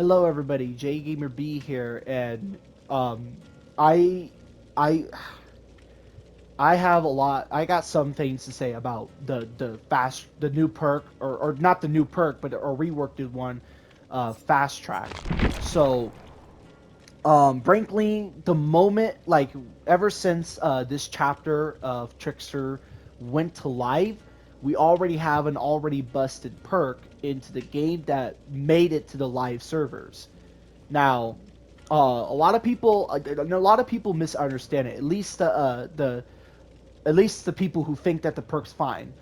Hello, everybody. JGamerB here, and um, I, I, I have a lot. I got some things to say about the new perk, or not the new perk, but a reworked one, fast track. So, Brinkley, the moment ever since this chapter of Trickster went to live, we already have an already busted perk into the game that made it to the live servers. Now, a lot of people, a lot of people misunderstand it. At least the people who think that the perk's fine.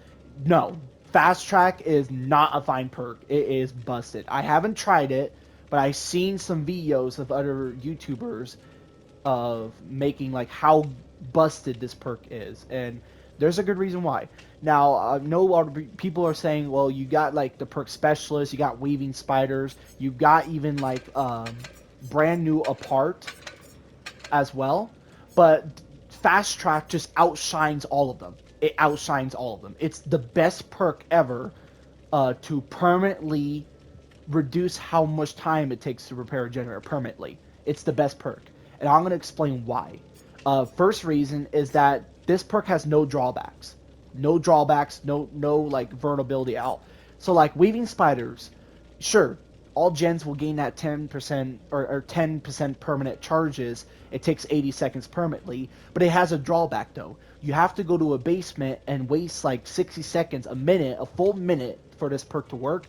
No, fast track is not a fine perk. It is busted. I haven't tried it, but I've seen some videos of other YouTubers of making like how busted this perk is, and there's a good reason why. Now, no other people are saying, well, you got like the perk specialist, you got weaving spiders, you got even like brand new apart as well, but fast track just outshines all of them. It outshines all of them. It's the best perk ever to permanently reduce how much time it takes to repair a generator permanently. It's the best perk, and I'm going to explain why. First reason is that this perk has no drawbacks, no like vulnerability out. So like weaving spiders, sure, all gens will gain that 10% or 10% permanent charges. It takes 80 seconds permanently, but it has a drawback though. You have to go to a basement and waste like 60 seconds, a minute, a full minute for this perk to work,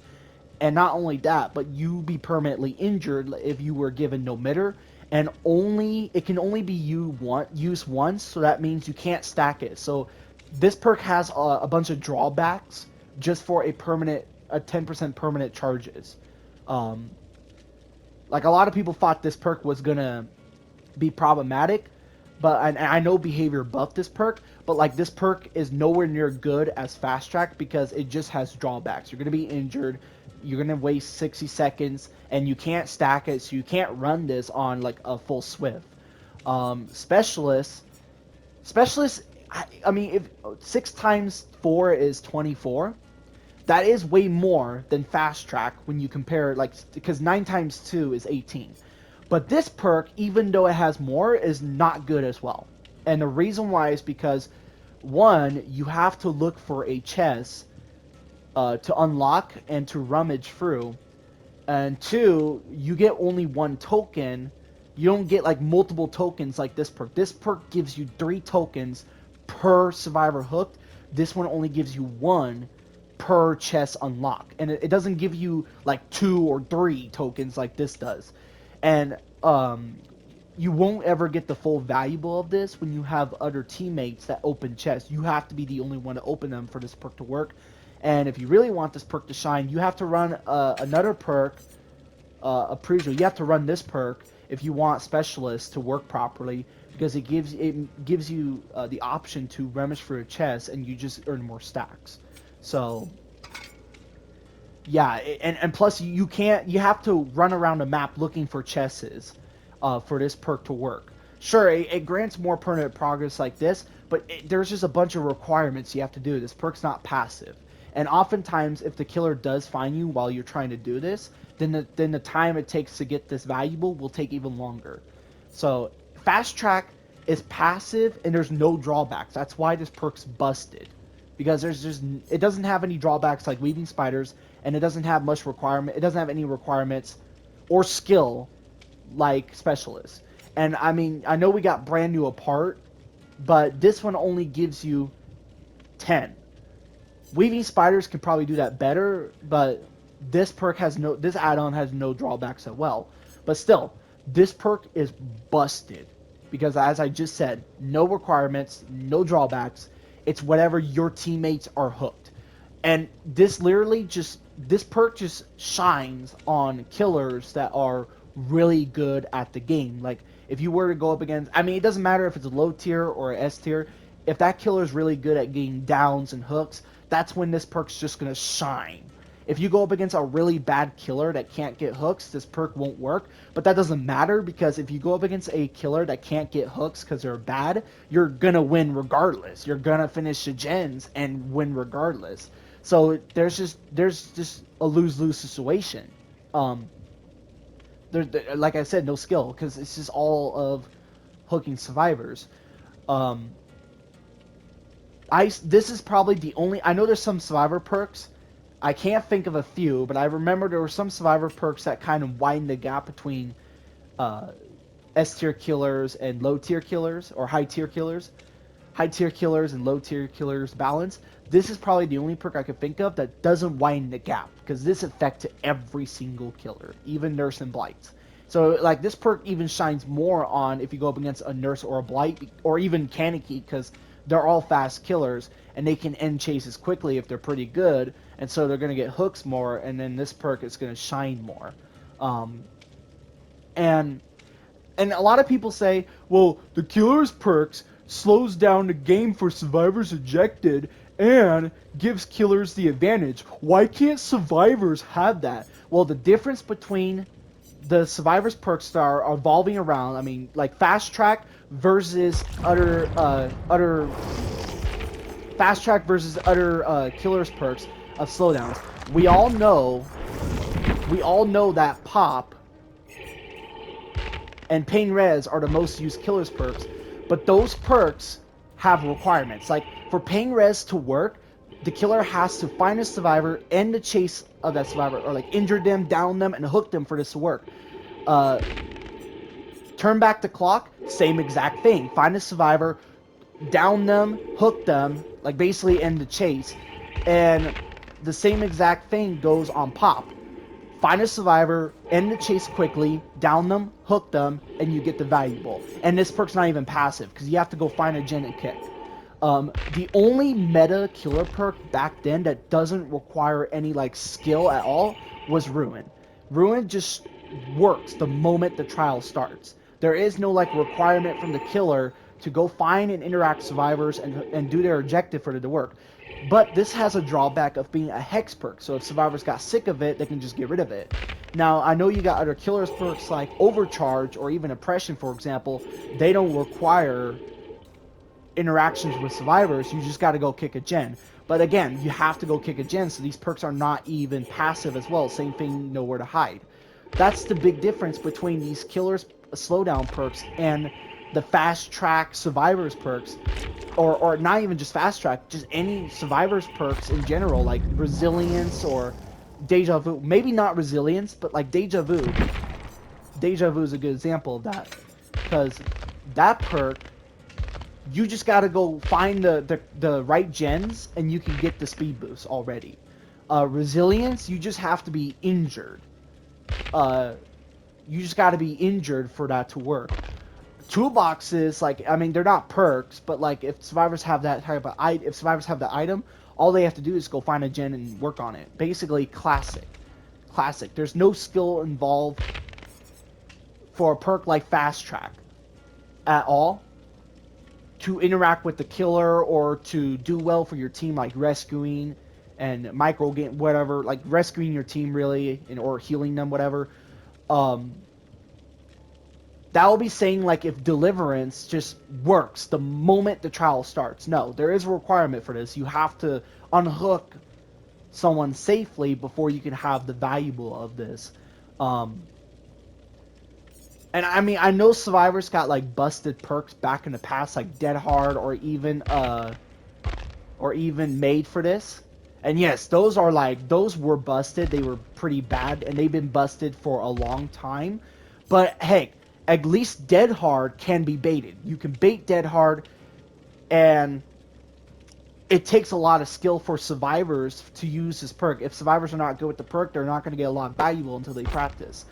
and not only that, but you be permanently injured if you were given no mitter, and only it can only be used once, so that means you can't stack it. So this perk has a bunch of drawbacks just for a 10% permanent charges. Um, like a lot of people thought this perk was gonna be problematic, but and I know behavior buffed this perk, but like this perk is nowhere near good as fast track because it just has drawbacks. You're gonna be injured, you're gonna waste 60 seconds, and you can't stack it, so you can't run this on like a full swift. Specialist, specialist. I mean, if 6 times 4 is 24, that is way more than fast track when you compare like because 9 times 2 is 18. But this perk, even though it has more, is not good as well. And the reason why is because one, you have to look for a chest to unlock and to rummage through, and two, you get only one token. You don't get like multiple tokens like this perk. This perk gives you 3 tokens per survivor hooked. This one only gives you one per chest unlock, and it doesn't give you like 2 or 3 tokens like this does. And you won't ever get the full valuable of this when you have other teammates that open chests. You have to be the only one to open them for this perk to work. And if you really want this perk to shine, you have to run another perk, a Prujo. You have to run this perk if you want Specialist to work properly, because it gives you the option to rummage for a chest, and you just earn more stacks. So yeah, and plus you have to run around the map looking for chests for this perk to work. Sure, it grants more permanent progress like this, but there's just a bunch of requirements you have to do. This perk's not passive, and oftentimes if the killer does find you while you're trying to do this, then the time it takes to get this valuable will take even longer. So fast track is passive and there's no drawbacks. That's why this perk's busted, because there's just it doesn't have any drawbacks like weaving spiders, and it doesn't have much requirement. It doesn't have any requirements or skill like specialists. And I mean, I know we got brand new apart, but this one only gives you 10. Weaving spiders can probably do that better, but this add-on has no drawbacks as well. But still, this perk is busted because, as I just said, no requirements, no drawbacks. It's whatever your teammates are hooked. And this perk just shines on killers that are really good at the game. Like if you were to go up against, I mean, it doesn't matter if it's a low tier or a S tier. If that killer is really good at getting downs and hooks, that's when this perk's just gonna shine. If you go up against a really bad killer that can't get hooks, this perk won't work. But that doesn't matter, because if you go up against a killer that can't get hooks because they're bad, you're gonna win regardless. You're gonna finish the gens and win regardless. So there's just a lose-lose situation. Um, Like I said, no skill, because it's just all of hooking survivors. Um, this is probably the only. I know there's some survivor perks. I can't think of a few, but I remember there were some survivor perks that kind of widen the gap between uh, S tier killers and low tier killers, or high tier killers. High tier killers and low tier killers balance. This is probably the only perk I could think of that doesn't widen the gap, because this affects every single killer, even Nurse and Blight. So like this perk even shines more on if you go up against a Nurse or a Blight, or even Kaneki, because they're all fast killers and they can end chases quickly if they're pretty good, and so they're going to get hooks more, and then this perk is going to shine more. Um, and and a lot of people say, well, the killer's perks slows down the game for survivors ejected and gives killers the advantage. Why can't survivors have that? Well, the difference between the survivors perks that are evolving around, I mean, like fast track versus utter fast track versus utter killers perks of slowdowns. We all know that pop and Pain Res are the most used killers perks, but those perks have requirements. Like, for Pain Res to work, the killer has to find a survivor, end the chase of that survivor, or like injure them, down them, and hook them for this to work. Turn back the clock, same exact thing. Find a survivor, down them, hook them, like basically end the chase. And the same exact thing goes on Pop. Find a survivor, end the chase quickly, down them, hook them, and you get the valuable. And this perk's not even passive, because you have to go find a gen and kick. The only meta killer perk back then that doesn't require any like skill at all was Ruin. Ruin just works the moment the trial starts. There is no like requirement from the killer to go find and interact survivors and do their objective for it to work. But this has a drawback of being a hex perk, so if survivors got sick of it, they can just get rid of it. Now, I know you got other killers perks like Overcharge or even Oppression, for example. They don't require interactions with survivors. You just got to go kick a gen. But again, you have to go kick a gen, so these perks are not even passive as well. Same thing, Nowhere to Hide. That's the big difference between these killers slowdown perks and the fast track survivors perks, or not even just fast track, just any survivors perks in general, like resilience or deja vu. Maybe not resilience, but like deja vu. Deja vu is a good example of that, because that perk, you just gotta go find the right gens and you can get the speed boost already. Resilience, you just have to be injured. You just gotta be injured for that to work. Toolboxes, like, I mean, they're not perks, but like if survivors have that type of if survivors have the item, all they have to do is go find a gen and work on it. Basically, classic. There's no skill involved for a perk like fast track at all to interact with the killer or to do well for your team, like rescuing and micro game, whatever, like rescuing your team really, or healing them, whatever. That will be saying like if Deliverance just works the moment the trial starts. No, there is a requirement for this. You have to unhook someone safely before you can have the valuable of this. And I mean, I know survivors got like busted perks back in the past, like Dead Hard or even Made for this. And yes, those were busted. They were pretty bad, and they've been busted for a long time. But hey, at least Dead Hard can be baited. You can bait Dead Hard, and it takes a lot of skill for survivors to use this perk. If survivors are not good with the perk, they're not going to get a lot valuable until they practice.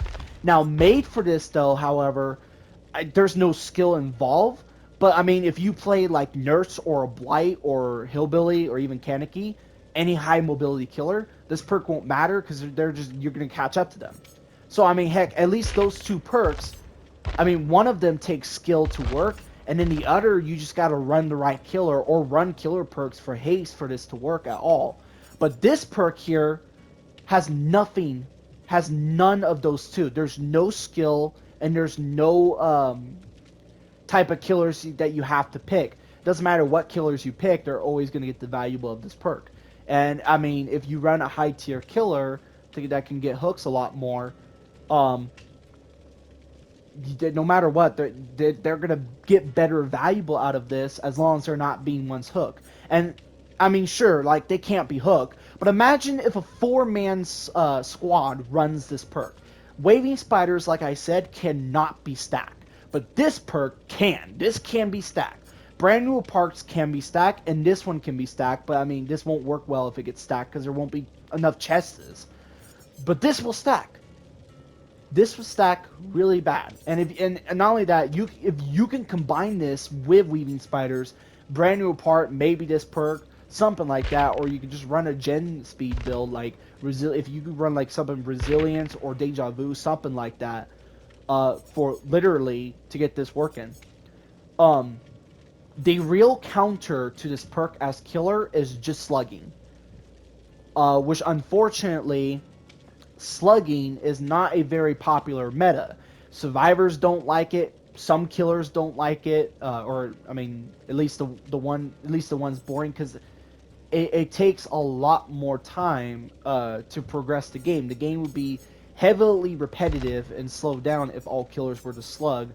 Now, Made for this, though, however, there's no skill involved. But, I mean, if you play, like, Nurse or a Blight or Hillbilly or even Kaneki, any high mobility killer, this perk won't matter because you're going to catch up to them. So, I mean, heck, at least those two perks, I mean, one of them takes skill to work, and then the other, you just got to run the right killer or run killer perks for haste for this to work at all. But this perk here has nothing, has none of those two. There's no skill, and there's no type of killers that you have to pick. Doesn't matter what killers you pick, they're always going to get the valuable of this perk. And, I mean, if you run a high tier killer that can get hooks a lot more, no matter what, they're gonna get better valuable out of this as long as they're not being one's hook. And I mean, sure, like they can't be hook, but imagine if a 4-man squad runs this perk. Waving spiders, like I said, cannot be stacked, but this perk can. This can be stacked. Brand new parks can be stacked, and this one can be stacked. But I mean, this won't work well if it gets stacked because there won't be enough chests. But this will stack. This will stack really bad, and not only that, if you can combine this with weaving spiders, brand new part, maybe this perk, something like that, or you can just run a gen speed build like if you could run like something resilience or deja vu, something like that, for literally to get this working. The real counter to this perk as killer is just slugging, which unfortunately, slugging is not a very popular meta. Survivors don't like it. Some killers don't like it, or I mean, at least the one's boring because it takes a lot more time to progress the game. The game would be heavily repetitive and slowed down if all killers were to slug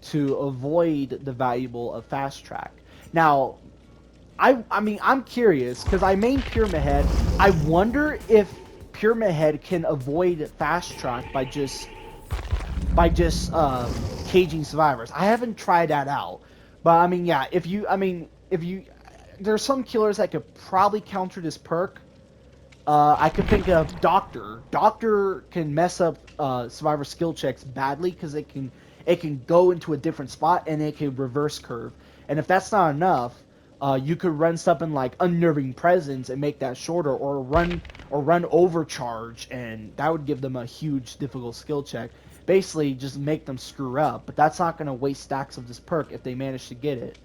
to avoid the valuable of fast track. Now, I mean, I'm curious because I main Pyramid Head. I wonder if Pyramid Head can avoid fast track by just caging survivors. I haven't tried that out, but I mean, yeah, if you there's some killers that could probably counter this perk. I could think of Doctor. Doctor can mess up survivor skill checks badly because it can go into a different spot and it can reverse curve. And if that's not enough, you could run something like Unnerving Presence and make that shorter, or run Overcharge, and that would give them a huge difficult skill check. Basically, just make them screw up, but that's not going to waste stacks of this perk if they manage to get it.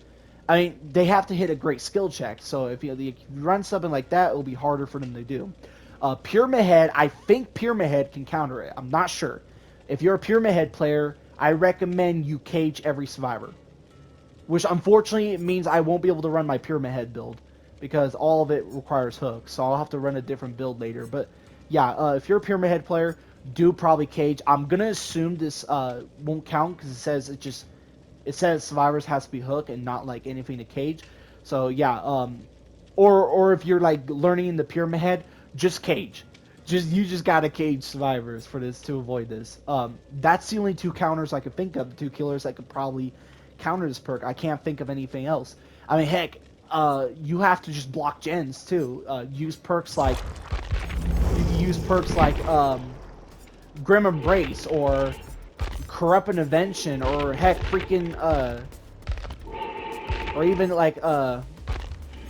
I mean, they have to hit a great skill check, so if you run something like that, it will be harder for them to do. Pyramid Head, I think Pyramid Head can counter it. I'm not sure. If you're a Pyramid Head player, I recommend you cage every survivor. Which, unfortunately, means I won't be able to run my Pyramid Head build, because all of it requires hooks, so I'll have to run a different build later. But, yeah, if you're a Pyramid Head player, do probably cage. I'm going to assume this won't count, because it says survivors has to be hook and not like anything to cage. So yeah, or if you're like learning in the Pyramid Head, just cage. You just gotta cage survivors for this to avoid this. That's the only two counters I could think of. The two killers that could probably counter this perk. I can't think of anything else. I mean, heck, you have to just block gens too. Use perks like Grim Embrace or Corrupt Intervention, or heck, freaking or even like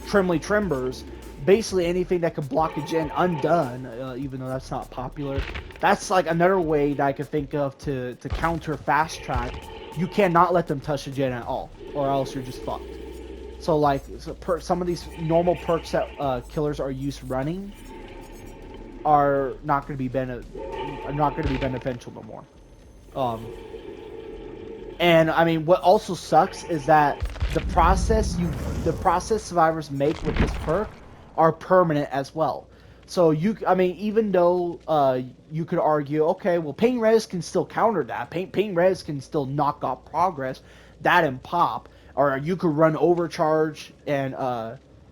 Trimly Trimbers. Basically anything that could block a gen. Undone, even though that's not popular. That's like another way that I could think of to counter fast track. You cannot let them touch a gen at all, or else you're just fucked. So like some of these normal perks that killers are used running are not going to be beneficial no more. And I mean, what also sucks is that the process survivors make with this perk are permanent as well. So even though you could argue, okay, well, Pain Res can still counter that. Pain Res can still knock off progress, that and pop, or you could run Overcharge and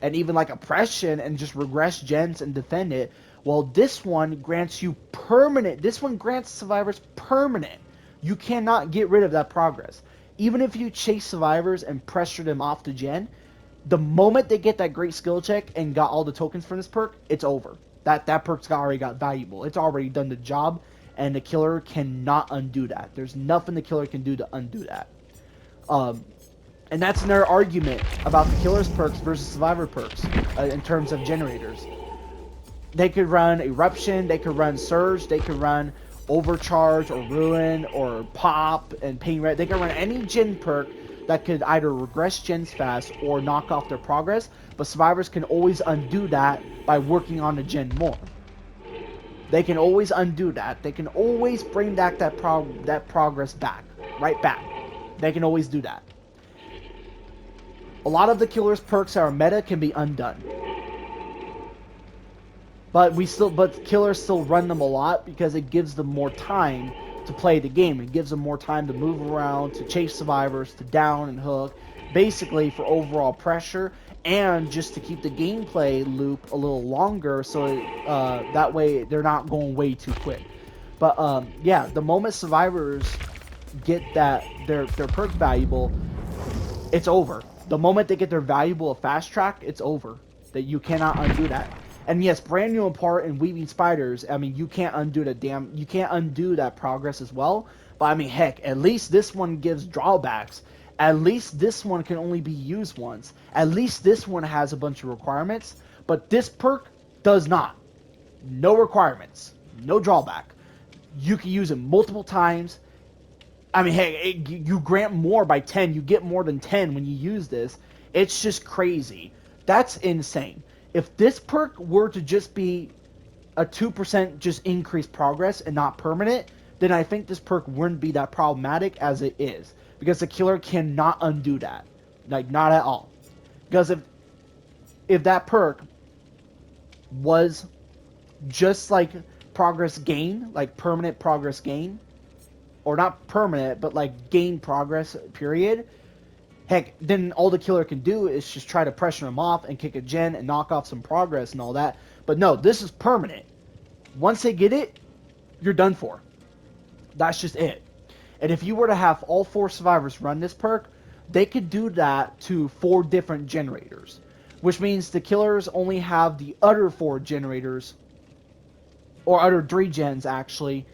even like Oppression and just regress gens and defend it. Well, this one grants you permanent. This one grants survivors permanent. You cannot get rid of that progress. Even if you chase survivors and pressure them off the gen, the moment they get that great skill check and got all the tokens from this perk, it's over. That perk's already got valuable. It's already done the job, and the killer cannot undo that. There's nothing the killer can do to undo that. And that's another argument about the killer's perks versus survivor perks in terms of generators. They could run Eruption, they could run Surge, they could run Overcharge or Ruin or Pop and Pain Red. They can run any gen perk that could either regress gens fast or knock off their progress, but survivors can always undo that by working on the gen more. They can always undo that. They can always bring back that progress back, right back. They can always do that. A lot of the killer's perks that are meta can be undone. But killers still run them a lot because it gives them more time to play the game. It gives them more time to move around, to chase survivors, to down and hook, basically for overall pressure and just to keep the gameplay loop a little longer, so that way they're not going way too quick. But yeah, the moment survivors get that their perk valuable, it's over. The moment they get their valuable fast track, it's over. That you cannot undo that. And yes, brand new apart and weaving spiders. I mean, you can't undo you can't undo that progress as well. But I mean, heck, at least this one gives drawbacks. At least this one can only be used once. At least this one has a bunch of requirements. But this perk does not. No requirements. No drawback. You can use it multiple times. I mean, hey, you grant more by 10. You get more than 10 when you use this. It's just crazy. That's insane. If this perk were to just be a 2% just increased progress and not permanent, then I think this perk wouldn't be that problematic as it is. Because the killer cannot undo that. Like, not at all. Because if that perk was just like progress gain, like permanent progress gain, or not permanent, but like gain progress, period, heck, then all the killer can do is just try to pressure him off and kick a gen and knock off some progress and all that. But no, this is permanent. Once they get it, you're done for. That's just it. And if you were to have all 4 survivors run this perk, they could do that to 4 different generators. Which means the killers only have the other 4 generators, or other 3 gens actually,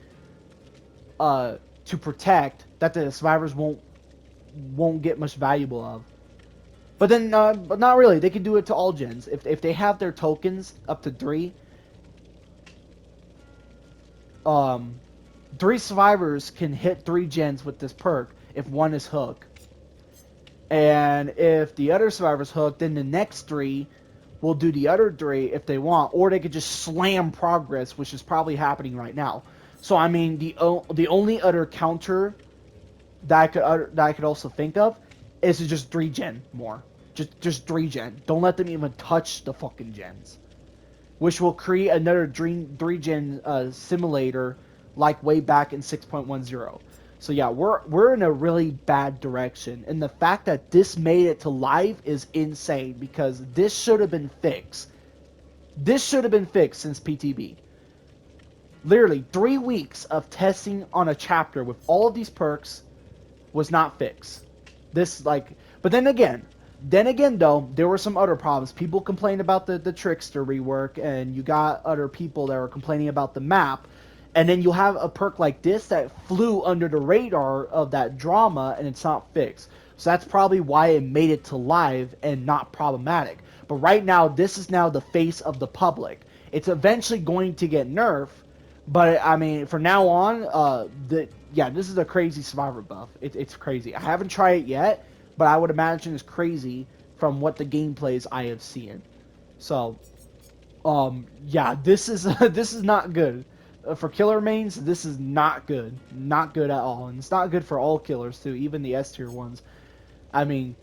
to protect, that the survivors won't get much valuable of. But then, but not really. They can do it to all gens. If they have their tokens up to 3, 3 survivors can hit 3 gens with this perk if one is hook. And if the other survivor's hooked, then the next 3 will do the other 3 if they want, or they could just slam progress, which is probably happening right now. So I mean, the only other counter that I could also think of is to just 3 gen more, just 3 gen. Don't let them even touch the fucking gens, which will create another 3 gen simulator like way back in 6.10. So yeah, we're in a really bad direction, and the fact that this made it to live is insane because this should have been fixed. This should have been fixed since PTB. Literally 3 weeks of testing on a chapter with all of these perks was not fixed. This but then again though, there were some other problems. People complained about the Trickster rework, and you got other people that were complaining about the map. And then you'll have a perk like this that flew under the radar of that drama, and it's not fixed. So that's probably why it made it to live and not problematic. But right now, this is now the face of the public. It's eventually going to get nerfed, but I mean, from now on, this is a crazy survivor buff. It's crazy. I haven't tried it yet, but I would imagine it's crazy from what the gameplays I have seen. So, yeah, this is this is not good. For killer mains, this is not good. Not good at all. And it's not good for all killers, too, even the S tier ones. I mean,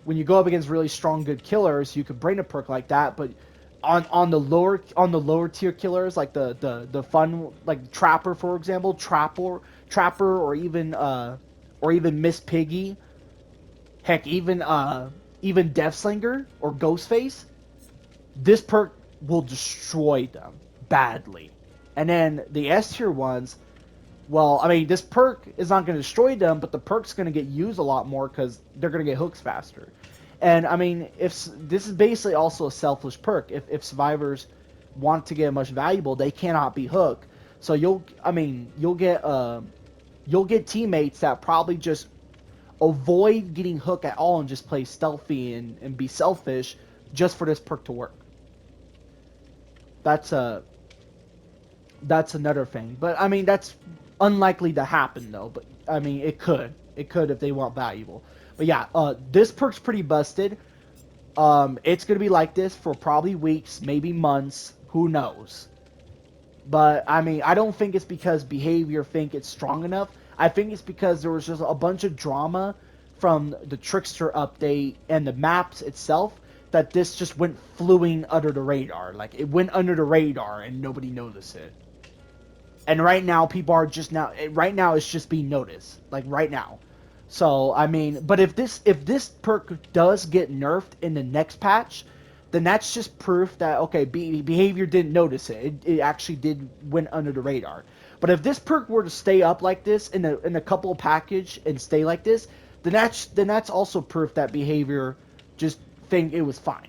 when you go up against really strong, good killers, you could bring a perk like that, but on the lower tier killers, like the fun, like Trapper, for example, Trapper, or even Miss Piggy, heck, even Deathslinger or Ghostface, this perk will destroy them badly. And then the S tier ones, well, I mean, this perk is not going to destroy them, but the perk's going to get used a lot more because they're going to get hooks faster. And I mean, if this is basically also a selfish perk, if survivors want to get much valuable, they cannot be hooked. So you'll get teammates that probably just avoid getting hooked at all and just play stealthy and be selfish just for this perk to work. That's another thing. But I mean, that's unlikely to happen though. But I mean, it could if they want valuable. But yeah, this perk's pretty busted. It's gonna be like this for probably weeks, maybe months. Who knows? But I mean, I don't think it's because behavior think it's strong enough. I think it's because there was just a bunch of drama from the Trickster update and the maps itself that this just went fluing under the radar. Like, it went under the radar and nobody noticed it. And right now, people are just now. Right now, it's just being noticed. Like right now. So I mean, but if this perk does get nerfed in the next patch, then that's just proof that okay, behavior didn't notice it. It actually did went under the radar. But if this perk were to stay up like this in a couple package and stay like this, then that's also proof that behavior just think it was fine.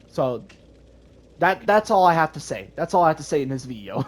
So that's all I have to say. That's all I have to say in this video.